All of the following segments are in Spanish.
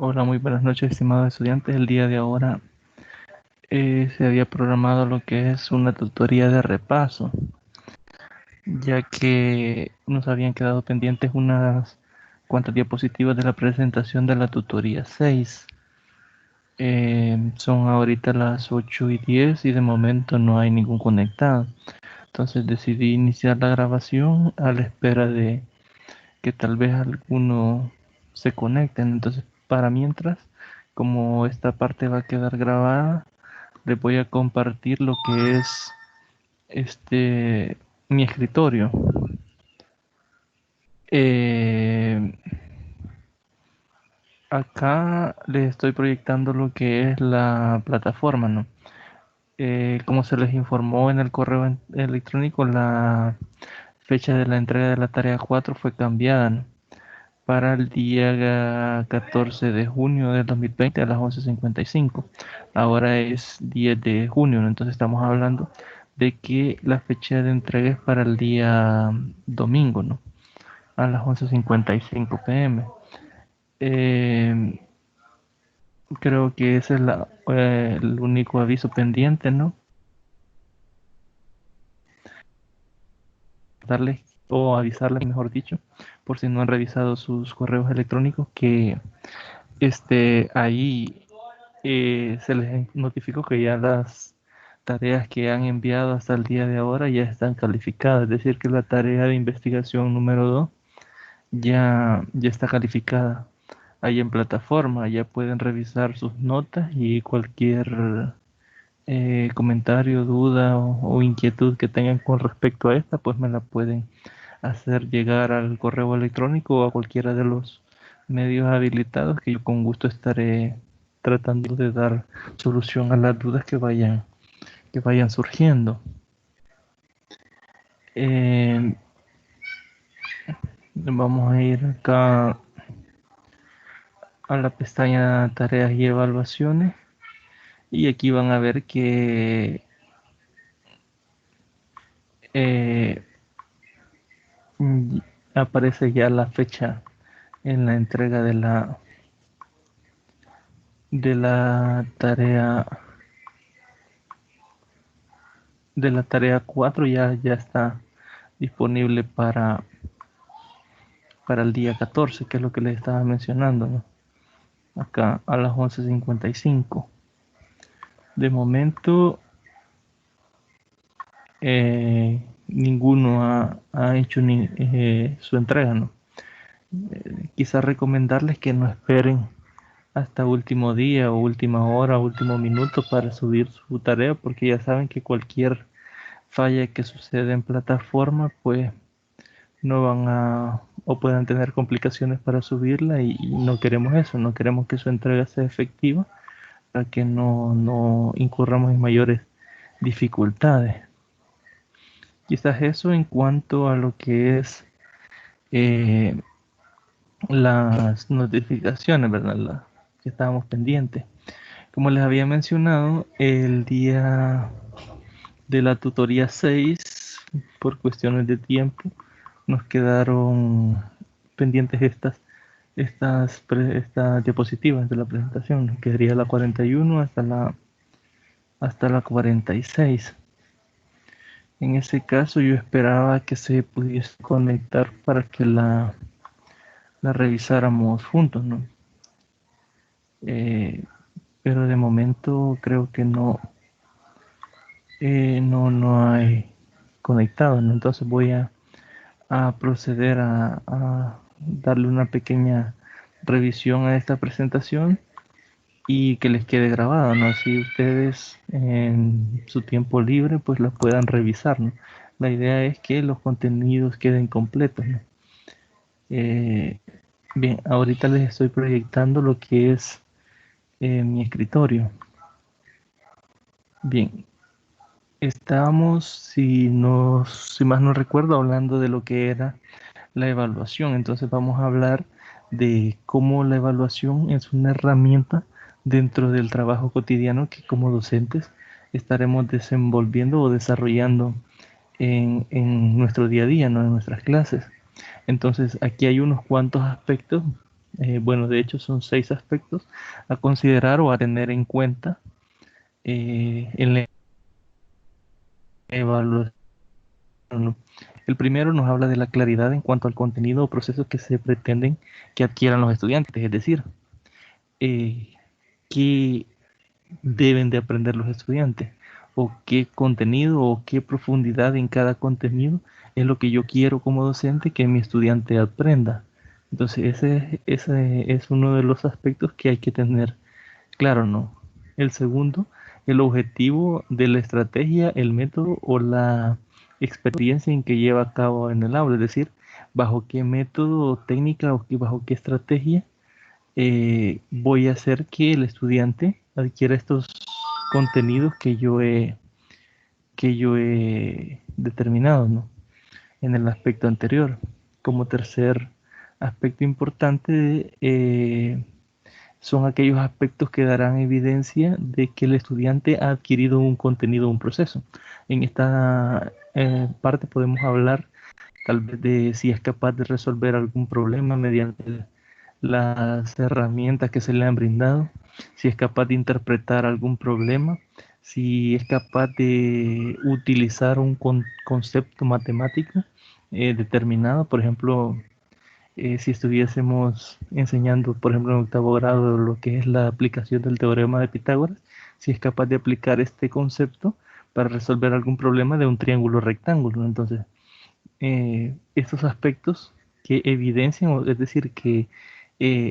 Hola, muy buenas noches, estimados estudiantes. El día de ahora se había programado lo que es una tutoría de repaso, ya que nos habían quedado pendientes unas cuantas diapositivas de la presentación de la tutoría 6. Son ahorita las 8:10 y de momento no hay ningún conectado. Entonces decidí iniciar la grabación a la espera de que tal vez alguno se conecten. Entonces, para mientras, como esta parte va a quedar grabada, les voy a compartir lo que es este mi escritorio. Eh, Acá les estoy proyectando lo que es la plataforma, ¿no? Como se les informó en el correo electrónico, la fecha de la entrega de la tarea 4 fue cambiada, ¿no? Para el día 14 de junio del 2020 a las 11:55. Ahora es 10 de junio, ¿no? Entonces estamos hablando de que la fecha de entrega es para el día domingo, ¿no? A las 11:55 pm. Eh, Creo que ese es el único aviso pendiente, ¿no? Darles o avisarles, mejor dicho, por si no han revisado sus correos electrónicos, que ahí se les notificó que ya las tareas que han enviado hasta el día de ahora ya están calificadas, es decir, que la tarea de investigación número 2 ya está calificada ahí en plataforma, ya pueden revisar sus notas y cualquier comentario, duda o inquietud que tengan con respecto a esta, pues me la pueden hacer llegar al correo electrónico o a cualquiera de los medios habilitados, que yo con gusto estaré tratando de dar solución a las dudas que vayan surgiendo. Eh, Vamos a ir acá a la pestaña tareas y evaluaciones, y aquí van a ver que eh, aparece ya la fecha en la entrega de la tarea 4. Ya está disponible para el día 14, que es lo que les estaba mencionando, ¿no? Acá a las 11:55. De momento, ninguno ha hecho su entrega, ¿no? Quizás recomendarles que no esperen hasta último día o última hora o último minuto para subir su tarea, porque ya saben que cualquier falla que suceda en plataforma, pues no van a o puedan tener complicaciones para subirla, y no queremos eso, no queremos que su entrega sea efectiva para que no incurramos en mayores dificultades. Quizás eso en cuanto a lo que es eh, las notificaciones, ¿verdad? Que estábamos pendientes. Como les había mencionado, el día de la tutoría 6, por cuestiones de tiempo, nos quedaron pendientes estas diapositivas de la presentación, que sería la 41 hasta la 46. En ese caso yo esperaba que se pudiese conectar para que la revisáramos juntos, ¿no? Eh, pero de momento creo que no hay conectado, ¿no? Entonces voy a proceder a darle una pequeña revisión a esta presentación y que les quede grabado, ¿no? Así ustedes en su tiempo libre pues la puedan revisar, ¿no? La idea es que los contenidos queden completos, ¿no? Eh, Bien, ahorita les estoy proyectando lo que es mi escritorio. Bien, estábamos, si más no recuerdo, hablando de lo que era la evaluación. Entonces vamos a hablar de cómo la evaluación es una herramienta dentro del trabajo cotidiano que como docentes estaremos desenvolviendo o desarrollando en nuestro día a día, ¿no? En nuestras clases. Entonces aquí hay unos cuantos aspectos Bueno, de hecho son 6 aspectos a considerar o a tener en cuenta en la evaluación, ¿no? El primero nos habla de la claridad en cuanto al contenido o procesos que se pretenden que adquieran los estudiantes, es decir, eh, qué deben de aprender los estudiantes o qué contenido o qué profundidad en cada contenido es lo que yo quiero como docente que mi estudiante aprenda. Entonces ese es uno de los aspectos que hay que tener claro, ¿no? El segundo, el objetivo de la estrategia, el método o la experiencia en que lleva a cabo en el aula, es decir, bajo qué método o técnica o bajo qué estrategia voy a hacer que el estudiante adquiera estos contenidos que yo he determinado, ¿no? En el aspecto anterior. Como tercer aspecto importante, son aquellos aspectos que darán evidencia de que el estudiante ha adquirido un contenido o un proceso. En esta parte podemos hablar tal vez de si es capaz de resolver algún problema mediante las herramientas que se le han brindado, si es capaz de interpretar algún problema, si es capaz de utilizar un concepto matemático determinado, por ejemplo, si estuviésemos enseñando, por ejemplo, en octavo grado lo que es la aplicación del teorema de Pitágoras, si es capaz de aplicar este concepto para resolver algún problema de un triángulo rectángulo. Entonces, estos aspectos que evidencian, es decir, que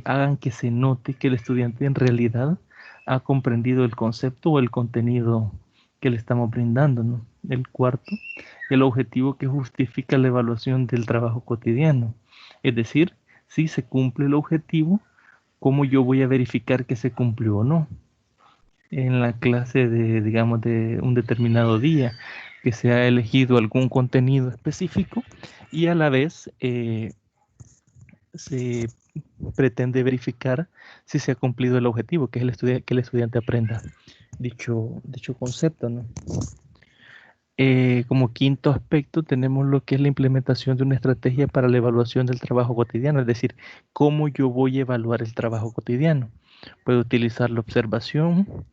hagan que se note que el estudiante en realidad ha comprendido el concepto o el contenido que le estamos brindando, ¿no? El cuarto, el objetivo que justifica la evaluación del trabajo cotidiano. Es decir, si se cumple el objetivo, ¿cómo yo voy a verificar que se cumplió o no? En la clase de, digamos, de un determinado día, que se ha elegido algún contenido específico y a la vez se pretende verificar si se ha cumplido el objetivo, que es que el estudiante aprenda dicho concepto, ¿no? Como quinto aspecto tenemos lo que es la implementación de una estrategia para la evaluación del trabajo cotidiano, es decir, cómo yo voy a evaluar el trabajo cotidiano. Puedo utilizar la observación,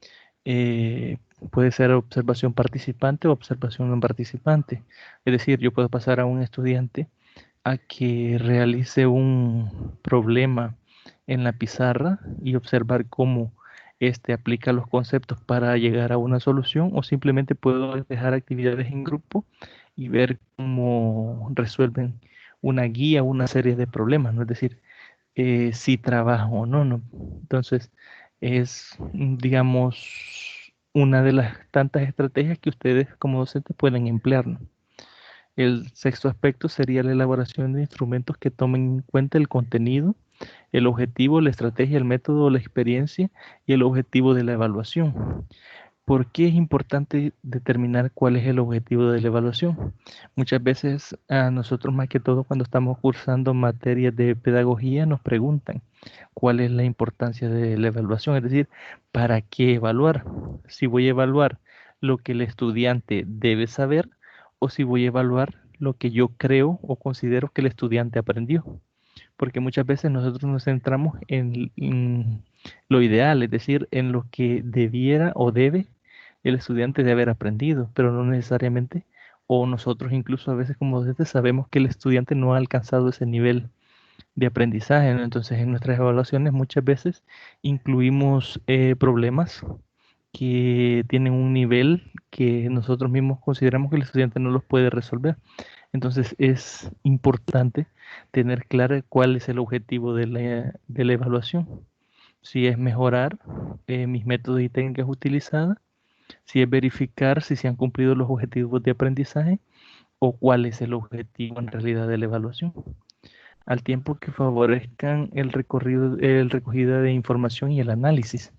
eh, puede ser observación participante o observación no participante. Es decir, yo puedo pasar a un estudiante a que realice un problema en la pizarra y observar cómo este aplica los conceptos para llegar a una solución, o simplemente puedo dejar actividades en grupo y ver cómo resuelven una guía, una serie de problemas, ¿no? Es decir, si trabajo o no, ¿no? Entonces, es, digamos, una de las tantas estrategias que ustedes como docentes pueden emplear, ¿no? El sexto aspecto sería la elaboración de instrumentos que tomen en cuenta el contenido, el objetivo, la estrategia, el método, la experiencia y el objetivo de la evaluación. ¿Por qué es importante determinar cuál es el objetivo de la evaluación? Muchas veces a nosotros, más que todo cuando estamos cursando materias de pedagogía, nos preguntan cuál es la importancia de la evaluación, es decir, ¿para qué evaluar? Si voy a evaluar lo que el estudiante debe saber o si voy a evaluar lo que yo creo o considero que el estudiante aprendió. Porque muchas veces nosotros nos centramos en lo ideal, es decir, en lo que debiera o debe el estudiante de haber aprendido, pero no necesariamente, o nosotros incluso a veces como docentes sabemos que el estudiante no ha alcanzado ese nivel de aprendizaje, ¿no? Entonces en nuestras evaluaciones muchas veces incluimos problemas que tienen un nivel que nosotros mismos consideramos que el estudiante no los puede resolver. Entonces es importante tener claro cuál es el objetivo de la evaluación. Si es mejorar mis métodos y técnicas utilizadas, si es verificar si se han cumplido los objetivos de aprendizaje o cuál es el objetivo en realidad de la evaluación, al tiempo que favorezcan el recogido de información y el análisis.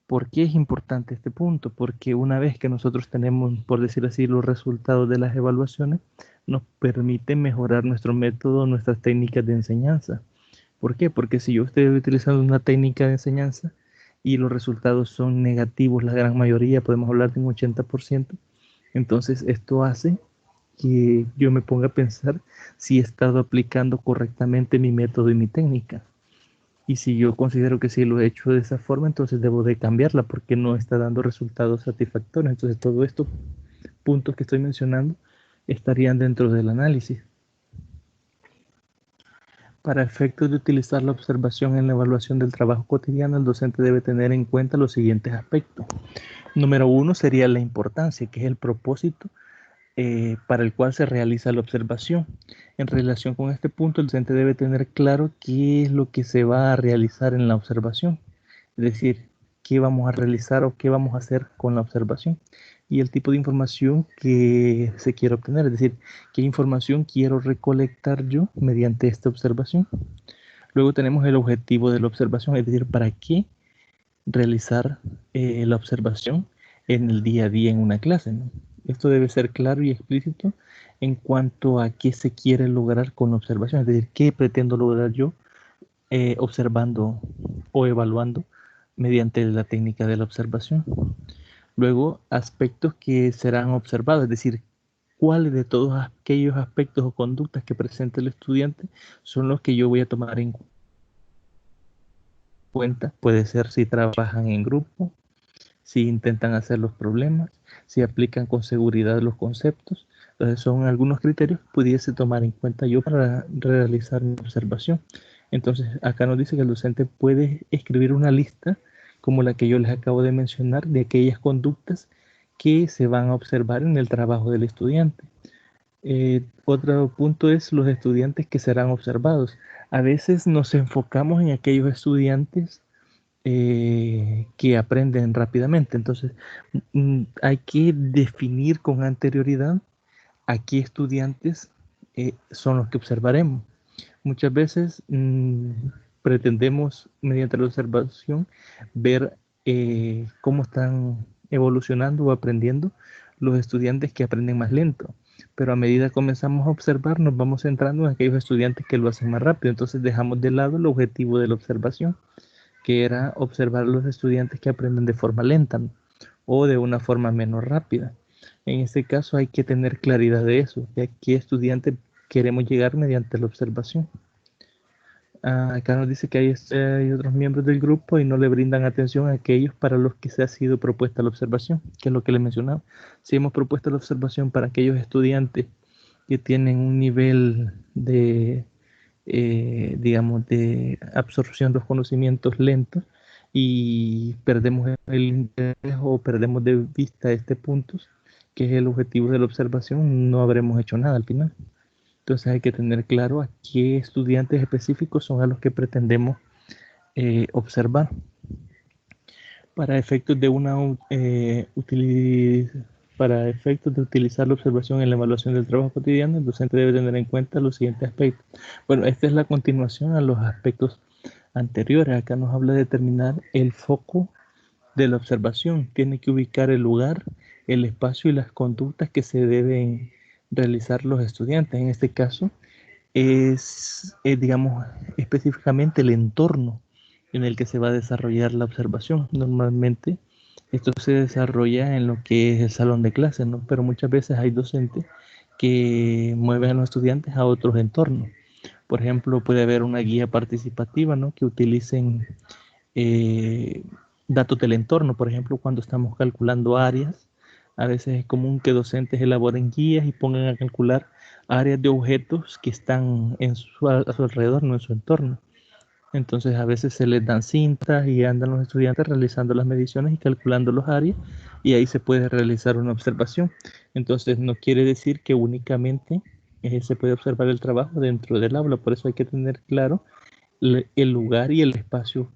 ¿Por qué es importante este punto? Porque una vez que nosotros tenemos, por decir así, los resultados de las evaluaciones, nos permite mejorar nuestro método, nuestras técnicas de enseñanza. ¿Por qué? Porque si yo estoy utilizando una técnica de enseñanza y los resultados son negativos, la gran mayoría, podemos hablar de un 80%, entonces esto hace que yo me ponga a pensar si he estado aplicando correctamente mi método y mi técnica. Y si yo considero que sí lo he hecho de esa forma, entonces debo de cambiarla porque no está dando resultados satisfactorios. Entonces, todos estos puntos que estoy mencionando estarían dentro del análisis. Para efectos de utilizar la observación en la evaluación del trabajo cotidiano, el docente debe tener en cuenta los siguientes aspectos. Número uno sería la importancia, que es el propósito para el cual se realiza la observación. En relación con este punto, el docente debe tener claro qué es lo que se va a realizar en la observación, es decir, qué vamos a realizar o qué vamos a hacer con la observación y el tipo de información que se quiere obtener, es decir, qué información quiero recolectar yo mediante esta observación. Luego tenemos el objetivo de la observación, es decir, para qué realizar la observación en el día a día en una clase, ¿no? Esto debe ser claro y explícito en cuanto a qué se quiere lograr con la observación, es decir, qué pretendo lograr yo observando o evaluando mediante la técnica de la observación. Luego, aspectos que serán observados, es decir, cuáles de todos aquellos aspectos o conductas que presenta el estudiante son los que yo voy a tomar en cuenta. Puede ser si trabajan en grupo, si intentan hacer los problemas, si aplican con seguridad los conceptos. Entonces son algunos criterios que pudiese tomar en cuenta yo para realizar mi observación. Entonces acá nos dice que el docente puede escribir una lista como la que yo les acabo de mencionar de aquellas conductas que se van a observar en el trabajo del estudiante. Otro punto es los estudiantes que serán observados. A veces nos enfocamos en aquellos estudiantes que aprenden rápidamente. Entonces, hay que definir con anterioridad a qué estudiantes son los que observaremos. Muchas veces pretendemos, mediante la observación, ver cómo están evolucionando o aprendiendo los estudiantes que aprenden más lento. Pero a medida que comenzamos a observar, nos vamos centrando en aquellos estudiantes que lo hacen más rápido. Entonces dejamos de lado el objetivo de la observación, que era observar a los estudiantes que aprenden de forma lenta, ¿no? O de una forma menos rápida. En este caso hay que tener claridad de eso, de a qué estudiante queremos llegar mediante la observación. Acá nos dice que hay otros miembros del grupo y no le brindan atención a aquellos para los que se ha sido propuesta la observación, que es lo que les mencionaba. Si hemos propuesto la observación para aquellos estudiantes que tienen un nivel de digamos, de absorción de los conocimientos lentos y perdemos el interés o perdemos de vista este punto, que es el objetivo de la observación, no habremos hecho nada al final. Entonces hay que tener claro a qué estudiantes específicos son a los que pretendemos observar. Para efectos de para efectos de utilizar la observación en la evaluación del trabajo cotidiano, el docente debe tener en cuenta los siguientes aspectos. Bueno, esta es la continuación a los aspectos anteriores. Acá nos habla de determinar el foco de la observación. Tiene que ubicar el lugar, el espacio y las conductas que se deben realizar los estudiantes. En este caso es digamos, específicamente el entorno en el que se va a desarrollar la observación. Normalmente esto se desarrolla en lo que es el salón de clases, ¿no? Pero muchas veces hay docentes que mueven a los estudiantes a otros entornos. Por ejemplo, puede haber una guía participativa, ¿no? Que utilicen eh, datos del entorno. Por ejemplo, cuando estamos calculando áreas, a veces es común que docentes elaboren guías y pongan a calcular áreas de objetos que están a su alrededor, no en su entorno. Entonces a veces se les dan cintas y andan los estudiantes realizando las mediciones y calculando los áreas y ahí se puede realizar una observación. Entonces no quiere decir que únicamente se puede observar el trabajo dentro del aula, por eso hay que tener claro el lugar y el espacio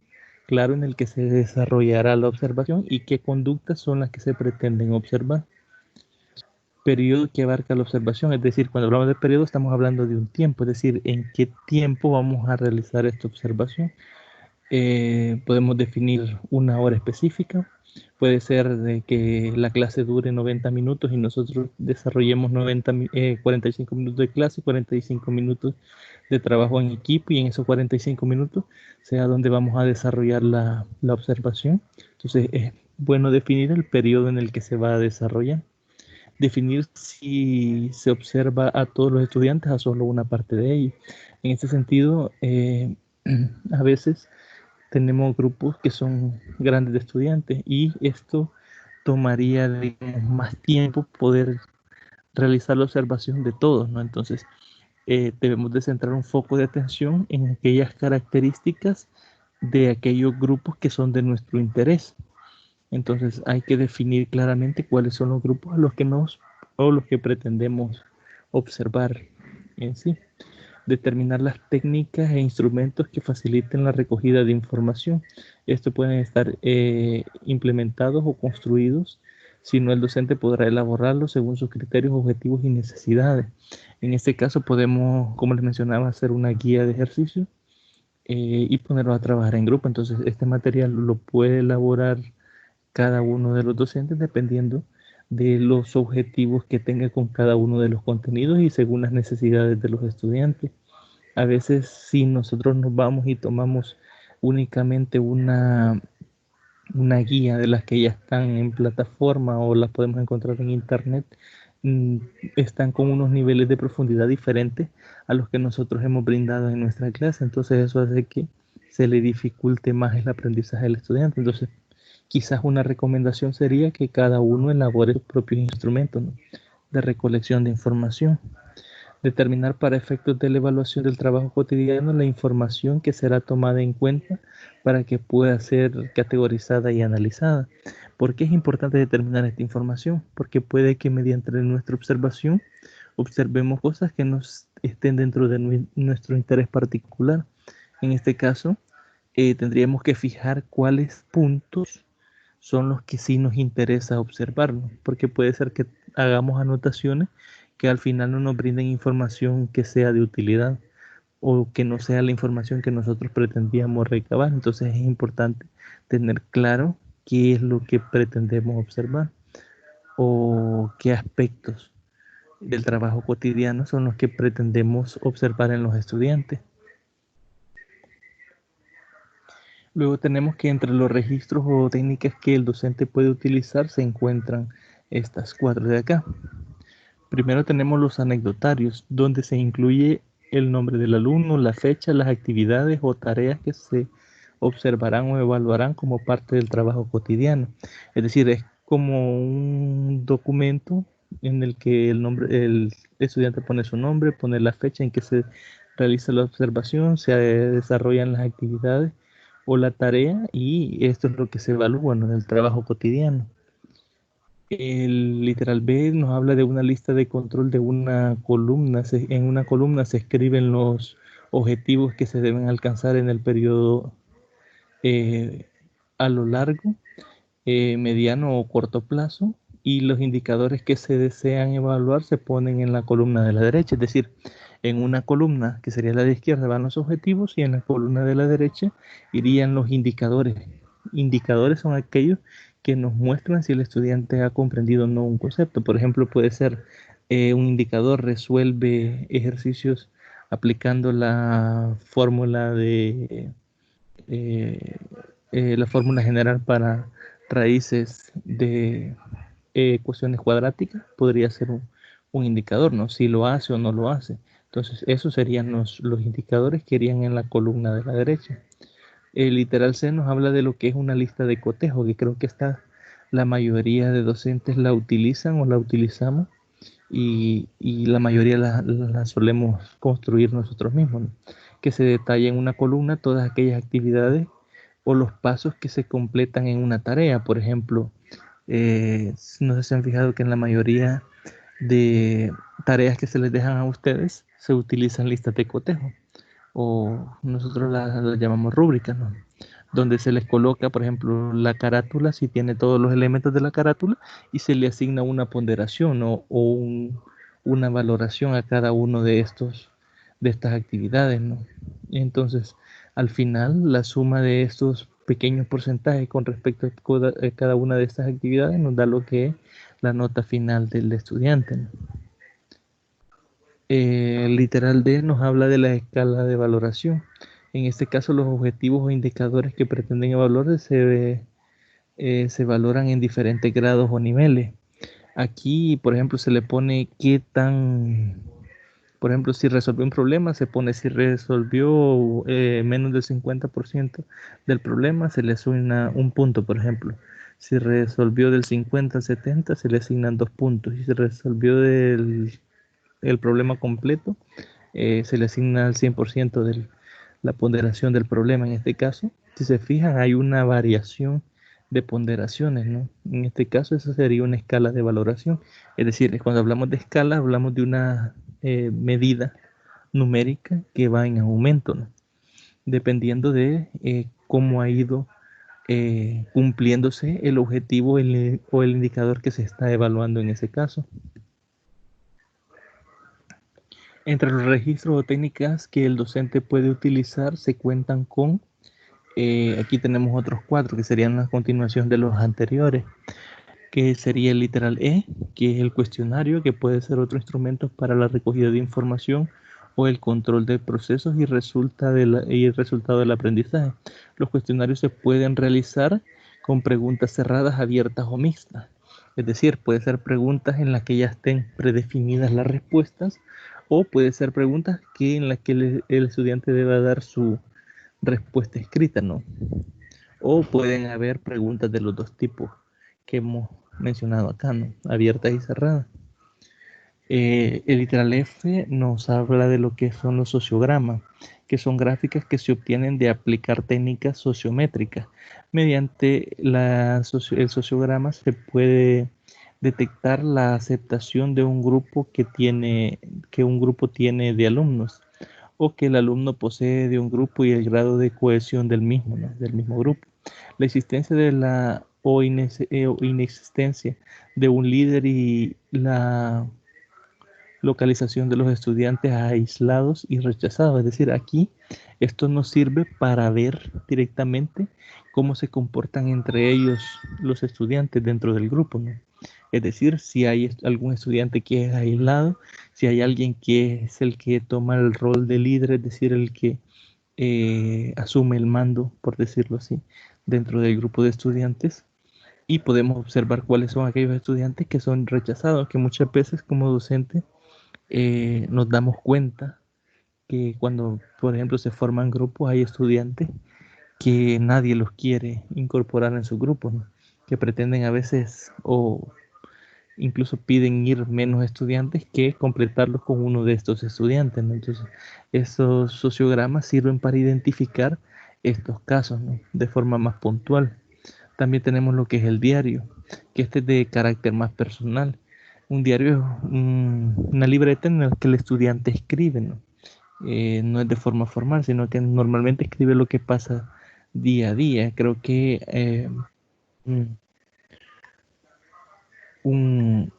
claro en el que se desarrollará la observación y qué conductas son las que se pretenden observar. Periodo que abarca la observación, es decir, cuando hablamos de periodo estamos hablando de un tiempo, es decir, en qué tiempo vamos a realizar esta observación. Podemos definir una hora específica, puede ser de que la clase dure 90 minutos y nosotros desarrollemos 45 minutos de clase, 45 minutos de trabajo en equipo y en esos 45 minutos sea donde vamos a desarrollar la observación. Entonces es bueno definir el periodo en el que se va a desarrollar. Definir si se observa a todos los estudiantes o solo una parte de ellos. En este sentido, a veces tenemos grupos que son grandes de estudiantes y esto tomaría, digamos, más tiempo poder realizar la observación de todos, ¿no? Entonces, debemos de centrar un foco de atención en aquellas características de aquellos grupos que son de nuestro interés. Entonces, hay que definir claramente cuáles son los grupos a los que nos o los que pretendemos observar en sí. Determinar las técnicas e instrumentos que faciliten la recogida de información. Estos pueden estar implementados o construidos, si no el docente podrá elaborarlos según sus criterios, objetivos y necesidades. En este caso podemos, como les mencionaba, hacer una guía de ejercicio y ponerlo a trabajar en grupo. Entonces este material lo puede elaborar cada uno de los docentes dependiendo de los objetivos que tenga con cada uno de los contenidos y según las necesidades de los estudiantes. A veces si nosotros nos vamos y tomamos únicamente una guía de las que ya están en plataforma o las podemos encontrar en internet, mm, están con unos niveles de profundidad diferentes a los que nosotros hemos brindado en nuestra clase. Entonces eso hace que se le dificulte más el aprendizaje del estudiante. Entonces quizás una recomendación sería que cada uno elabore sus propios instrumentos, ¿no?, de recolección de información. Determinar para efectos de la evaluación del trabajo cotidiano la información que será tomada en cuenta para que pueda ser categorizada y analizada. ¿Por qué es importante determinar esta información? Porque puede que mediante nuestra observación observemos cosas que nos estén dentro de nuestro interés particular. En este caso, tendríamos que fijar cuáles puntos son los que sí nos interesa observarlo, porque puede ser que hagamos anotaciones que al final no nos brinden información que sea de utilidad o que no sea la información que nosotros pretendíamos recabar. Entonces es importante tener claro qué es lo que pretendemos observar o qué aspectos del trabajo cotidiano son los que pretendemos observar en los estudiantes. Luego tenemos que entre los registros o técnicas que el docente puede utilizar se encuentran estas cuatro de acá. Primero tenemos los anecdotarios, donde se incluye el nombre del alumno, la fecha, las actividades o tareas que se observarán o evaluarán como parte del trabajo cotidiano. Es decir, es como un documento en el que el estudiante pone su nombre, pone la fecha en que se realiza la observación, se desarrollan las actividades o la tarea y esto es lo que se evalúa en el trabajo cotidiano. El literal B nos habla de una lista de control de una columna. En una columna se escriben los objetivos que se deben alcanzar en el periodo eh, a lo largo, mediano o corto plazo, y los indicadores que se desean evaluar se ponen en la columna de la derecha. Es decir, en una columna que sería la de izquierda van los objetivos y en la columna de la derecha irían los indicadores. Indicadores son aquellos que nos muestran si el estudiante ha comprendido o no un concepto. Por ejemplo, puede ser un indicador resuelve ejercicios aplicando eh, la fórmula general para raíces de ecuaciones cuadráticas, podría ser un indicador, ¿no? Si lo hace o no lo hace. Entonces, esos serían los indicadores que irían en la columna de la derecha. El literal C nos habla de lo que es una lista de cotejo, que creo que la mayoría de docentes la utilizan o la utilizamos y la mayoría la solemos construir nosotros mismos, ¿no? Que se detalla en una columna todas aquellas actividades o los pasos que se completan en una tarea. Por ejemplo, no sé si han fijado que en la mayoría de tareas que se les dejan a ustedes se utilizan listas de cotejo o nosotros las llamamos rúbricas, ¿no? Donde se les coloca, por ejemplo, la carátula, si tiene todos los elementos de la carátula, y se le asigna una ponderación, ¿no?, o una valoración a cada uno de estas actividades, ¿no? Entonces, al final, la suma de estos pequeños porcentajes con respecto a cada una de estas actividades nos da lo que es la nota final del estudiante, ¿no? El literal D nos habla de la escala de valoración. En este caso, los objetivos o indicadores que pretenden evaluar se valoran en diferentes grados o niveles. Aquí, por ejemplo, se le pone Por ejemplo, si resolvió un problema, se pone si resolvió menos del 50% del problema, se le asigna un punto, por ejemplo. Si resolvió del 50 al 70, se le asignan 2 puntos. Si se resolvió el problema completo, se le asigna el 100% de la ponderación del problema. En este caso, si se fijan, hay una variación de ponderaciones, ¿no? En este caso, esa sería una escala de valoración. Es decir, cuando hablamos de escala, hablamos de una medida numérica que va en aumento, ¿no? Dependiendo de cómo ha ido cumpliéndose el objetivo o el indicador que se está evaluando en ese caso. Entre los registros o técnicas que el docente puede utilizar se cuentan con, aquí tenemos otros 4 que serían la continuación de los anteriores, que sería el literal E, que es el cuestionario, que puede ser otro instrumento para la recogida de información o el control de procesos y resultado del aprendizaje. Los cuestionarios se pueden realizar con preguntas cerradas, abiertas o mixtas. Es decir, puede ser preguntas en las que ya estén predefinidas las respuestas o puede ser preguntas en las que el estudiante deba dar su respuesta escrita, ¿no? O pueden haber preguntas de los dos tipos que hemos mencionado acá, ¿no? Abiertas y cerradas. El literal F nos habla de lo que son los sociogramas, que son gráficas que se obtienen de aplicar técnicas sociométricas. Mediante el sociograma se puede detectar la aceptación de un grupo que un grupo tiene de alumnos o que el alumno posee de un grupo y el grado de cohesión del mismo, ¿no? Del mismo grupo. La existencia de o inexistencia de un líder y la localización de los estudiantes aislados y rechazados. Es decir, aquí esto nos sirve para ver directamente cómo se comportan entre ellos los estudiantes dentro del grupo, ¿no? Es decir, si hay algún estudiante que es aislado, si hay alguien que es el que toma el rol de líder, es decir, el que asume el mando, por decirlo así, dentro del grupo de estudiantes. Y podemos observar cuáles son aquellos estudiantes que son rechazados, que muchas veces como docente nos damos cuenta que cuando, por ejemplo, se forman grupos, hay estudiantes que nadie los quiere incorporar en su grupo, ¿no? Que pretenden a veces o incluso piden ir menos estudiantes que completarlos con uno de estos estudiantes, ¿no? Entonces, esos sociogramas sirven para identificar estos casos, ¿no? De forma más puntual. También tenemos lo que es el diario, que este es de carácter más personal. Un diario es una libreta en la que el estudiante escribe, ¿no? No es de forma formal, sino que normalmente escribe lo que pasa día a día. Creo que un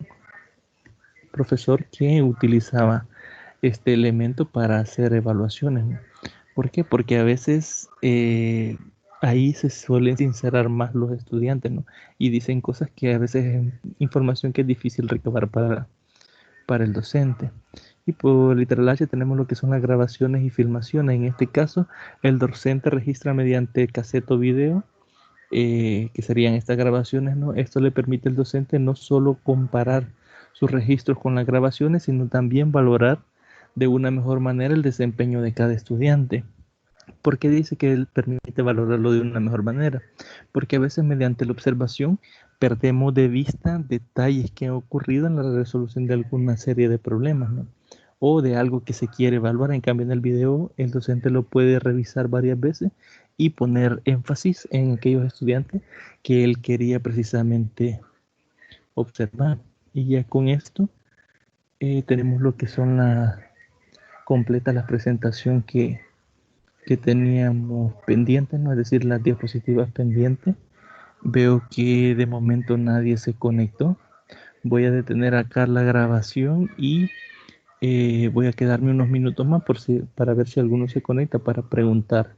profesor que utilizaba este elemento para hacer evaluaciones, ¿no? ¿Por qué? Porque a veces ahí se suelen sincerar más los estudiantes, ¿no? Y dicen cosas que a veces es información que es difícil recabar para el docente. Y por Literal H tenemos lo que son las grabaciones y filmaciones. En este caso, el docente registra mediante cassette o video, que serían estas grabaciones, ¿no? Esto le permite al docente no solo comparar sus registros con las grabaciones, sino también valorar de una mejor manera el desempeño de cada estudiante. ¿Por qué dice que él permite valorarlo de una mejor manera? Porque a veces mediante la observación perdemos de vista detalles que han ocurrido en la resolución de alguna serie de problemas, ¿no? O de algo que se quiere evaluar. En cambio, en el video, el docente lo puede revisar varias veces y poner énfasis en aquellos estudiantes que él quería precisamente observar. Y ya con esto tenemos lo que son completa la presentación que teníamos pendientes, ¿no? Es decir, las diapositivas pendientes. Veo que de momento nadie se conectó. Voy a detener acá la grabación y voy a quedarme unos minutos más para ver si alguno se conecta para preguntar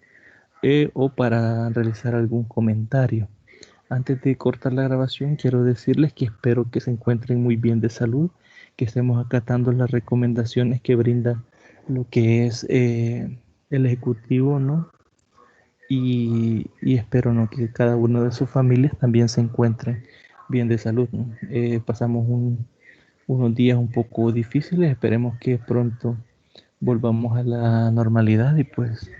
o para realizar algún comentario. Antes de cortar la grabación, quiero decirles que espero que se encuentren muy bien de salud, que estemos acatando las recomendaciones que brinda lo que es el Ejecutivo, ¿no? Y espero, ¿no? Que cada uno de sus familias también se encuentren bien de salud, ¿no? Pasamos unos días un poco difíciles, esperemos que pronto volvamos a la normalidad y pues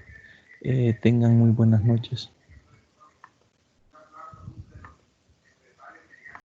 tengan muy buenas noches.